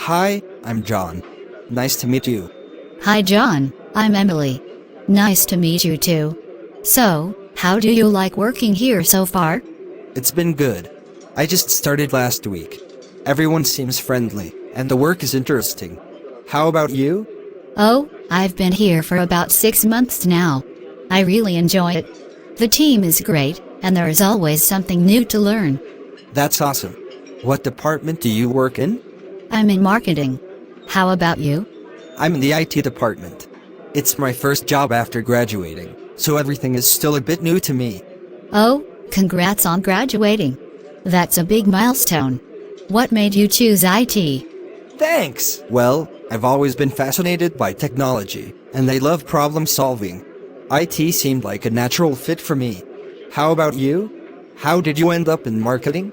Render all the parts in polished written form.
Hi, I'm John. Nice to meet you. Hi John, I'm Emily. Nice to meet you too. So, how do you like working here so far? It's been good. I just started last week. Everyone seems friendly, and the work is interesting. How about you? Oh, I've been here for about 6 months now. I really enjoy it. The team is great, and there is always something new to learn. That's awesome. What department do you work in? I'm in marketing. How about you? I'm in the IT department. It's my first job after graduating, so everything is still a bit new to me. Oh, congrats on graduating. That's a big milestone. What made you choose IT? Thanks! Well, I've always been fascinated by technology, and I love problem solving. IT seemed like a natural fit for me. How about you? How did you end up in marketing?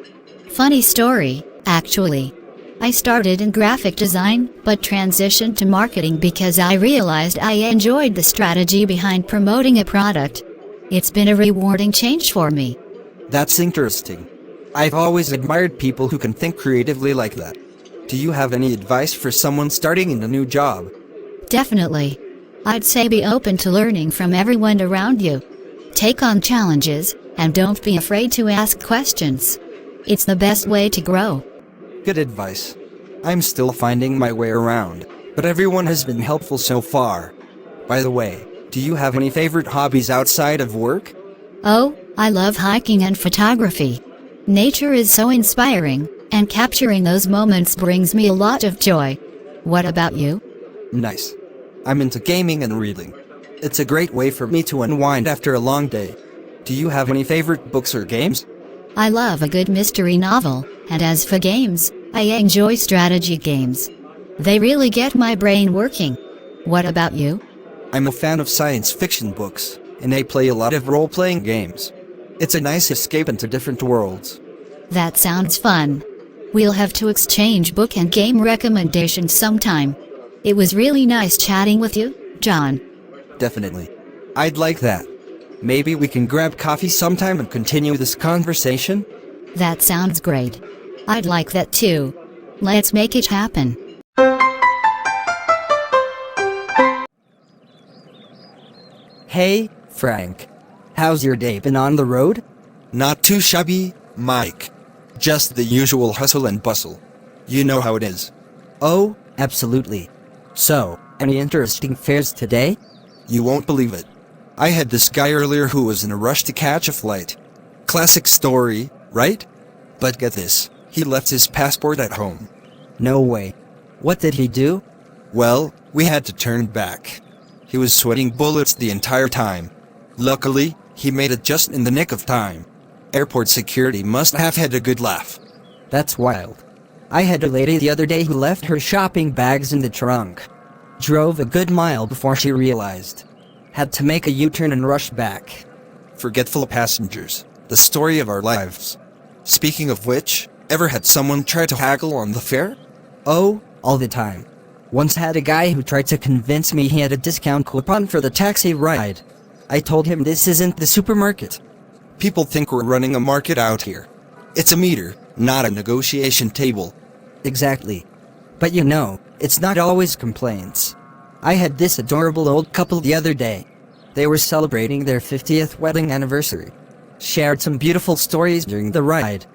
Funny story, actually. I started in graphic design, but transitioned to marketing because I realized I enjoyed the strategy behind promoting a product. It's been a rewarding change for me. That's interesting. I've always admired people who can think creatively like that. Do you have any advice for someone starting in a new job? Definitely. I'd say be open to learning from everyone around you. Take on challenges, and don't be afraid to ask questions. It's the best way to grow. Good advice. I'm still finding my way around, but everyone has been helpful so far. By the way, do you have any favorite hobbies outside of work? Oh, I love hiking and photography. Nature is so inspiring, and capturing those moments brings me a lot of joy. What about you? Nice. I'm into gaming and reading. It's a great way for me to unwind after a long day. Do you have any favorite books or games? I love a good mystery novel, and as for games, I enjoy strategy games. They really get my brain working. What about you? I'm a fan of science fiction books, and I play a lot of role-playing games. It's a nice escape into different worlds. That sounds fun. We'll have to exchange book and game recommendations sometime. It was really nice chatting with you, John. Definitely. I'd like that. Maybe we can grab coffee sometime and continue this conversation? That sounds great. I'd like that too. Let's make it happen. Hey, Frank. How's your day been on the road? Not too shabby, Mike. Just the usual hustle and bustle. You know how it is. Oh, absolutely. So, any interesting fares today? You won't believe it. I had this guy earlier who was in a rush to catch a flight. Classic story, right? But get this, he left his passport at home. No way. What did he do? Well, we had to turn back. He was sweating bullets the entire time. Luckily, he made it just in the nick of time. Airport security must have had a good laugh. That's wild. I had a lady the other day who left her shopping bags in the trunk. Drove a good mile before she realized. Had to make a U-turn and rush back. Forgetful passengers, the story of our lives. Speaking of which, ever had someone try to haggle on the fare? Oh, all the time. Once had a guy who tried to convince me he had a discount coupon for the taxi ride. I told him this isn't the supermarket. People think we're running a market out here. It's a meter, not a negotiation table. Exactly. But you know, it's not always complaints. I had this adorable old couple the other day. They were celebrating their 50th wedding anniversary. Shared some beautiful stories during the ride.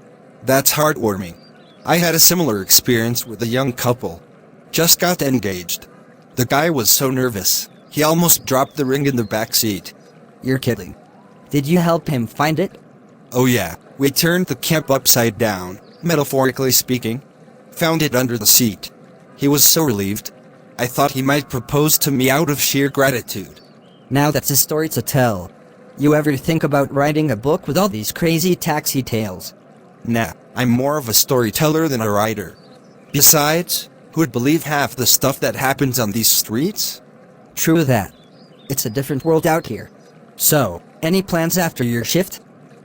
That's heartwarming. I had a similar experience with a young couple. Just got engaged. The guy was so nervous, he almost dropped the ring in the back seat. You're kidding. Did you help him find it? Oh yeah, we turned the camp upside down, metaphorically speaking. Found it under the seat. He was so relieved. I thought he might propose to me out of sheer gratitude. Now that's a story to tell. You ever think about writing a book with all these crazy taxi tales? Nah, I'm more of a storyteller than a writer. Besides, who'd believe half the stuff that happens on these streets? True that. It's a different world out here. So, any plans after your shift?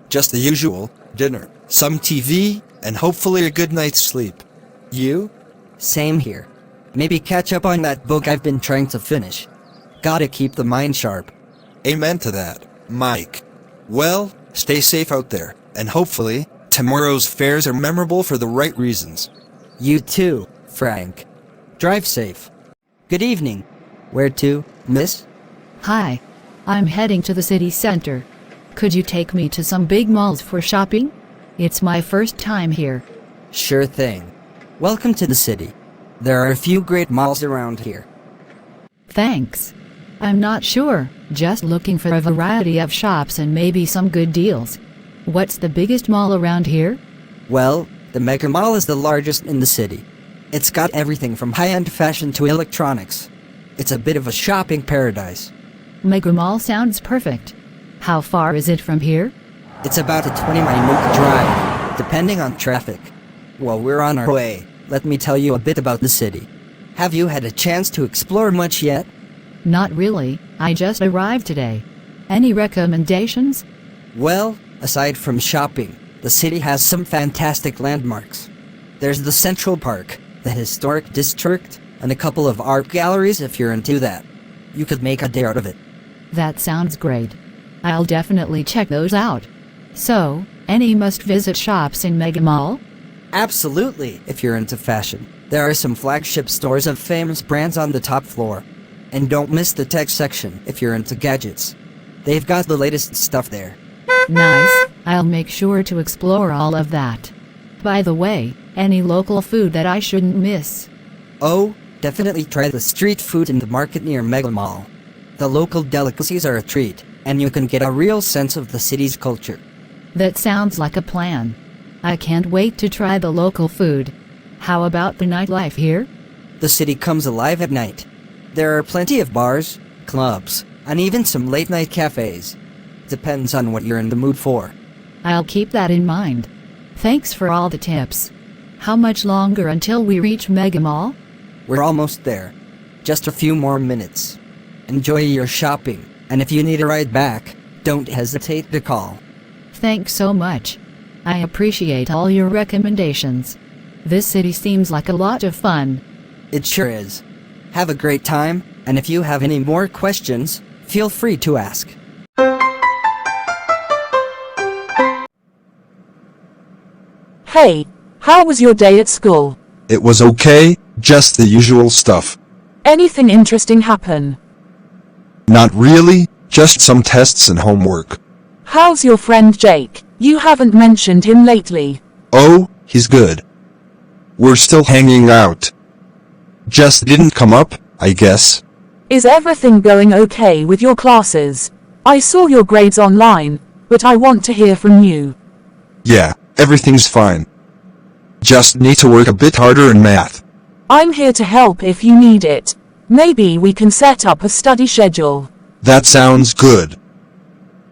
Just the usual, dinner, some TV, and hopefully a good night's sleep. You? Same here. Maybe catch up on that book I've been trying to finish. Gotta keep the mind sharp. Amen to that, Mike. Well, stay safe out there, and hopefully, tomorrow's fares are memorable for the right reasons. You too, Frank. Drive safe. Good evening. Where to, miss? Hi. I'm heading to the city center. Could you take me to some big malls for shopping? It's my first time here. Sure thing. Welcome to the city. There are a few great malls around here. Thanks. I'm not sure, just looking for a variety of shops and maybe some good deals. What's the biggest mall around here? Well, the Mega Mall is the largest in the city. It's got everything from high-end fashion to electronics. It's a bit of a shopping paradise. Mega Mall sounds perfect. How far is it from here? It's about a 20-minute drive, depending on traffic. While we're on our way, let me tell you a bit about the city. Have you had a chance to explore much yet? Not really, I just arrived today. Any recommendations? Well, aside from shopping, the city has some fantastic landmarks. There's the Central Park, the historic district, and a couple of art galleries if you're into that. You could make a day out of it. That sounds great. I'll definitely check those out. So, any must-visit shops in Mega Mall? Absolutely, if you're into fashion. There are some flagship stores of famous brands on the top floor. And don't miss the tech section if you're into gadgets. They've got the latest stuff there. Nice, I'll make sure to explore all of that. By the way, any local food that I shouldn't miss? Oh, definitely try the street food in the market near Mega Mall. The local delicacies are a treat, and you can get a real sense of the city's culture. That sounds like a plan. I can't wait to try the local food. How about the nightlife here? The city comes alive at night. There are plenty of bars, clubs, and even some late-night cafes. Depends on what you're in the mood for. I'll keep that in mind. Thanks for all the tips. How much longer until we reach Mega Mall? We're almost there. Just a few more minutes. Enjoy your shopping, and if you need a ride back, don't hesitate to call. Thanks so much. I appreciate all your recommendations. This city seems like a lot of fun. It sure is. Have a great time, and if you have any more questions, feel free to ask. Hey, how was your day at school? It was okay, just the usual stuff. Anything interesting happen? Not really, just some tests and homework. How's your friend Jake? You haven't mentioned him lately. Oh, he's good. We're still hanging out. Just didn't come up, I guess. Is everything going okay with your classes? I saw your grades online, but I want to hear from you. Yeah, everything's fine. Just need to work a bit harder in math. I'm here to help if you need it. Maybe we can set up a study schedule. That sounds good.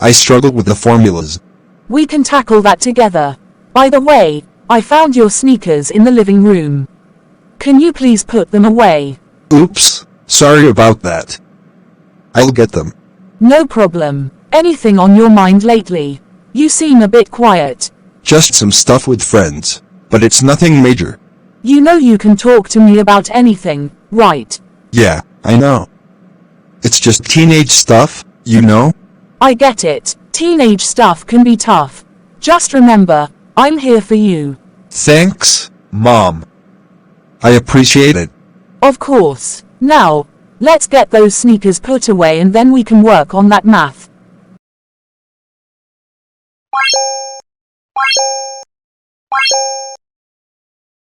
I struggle with the formulas. We can tackle that together. By the way, I found your sneakers in the living room. Can you please put them away? Oops, sorry about that. I'll get them. No problem. Anything on your mind lately? You seem a bit quiet. Just some stuff with friends, but it's nothing major. You know you can talk to me about anything, right? Yeah, I know. It's just teenage stuff, you know? I get it. Teenage stuff can be tough. Just remember, I'm here for you. Thanks, Mom. I appreciate it. Of course. Now, let's get those sneakers put away and then we can work on that math.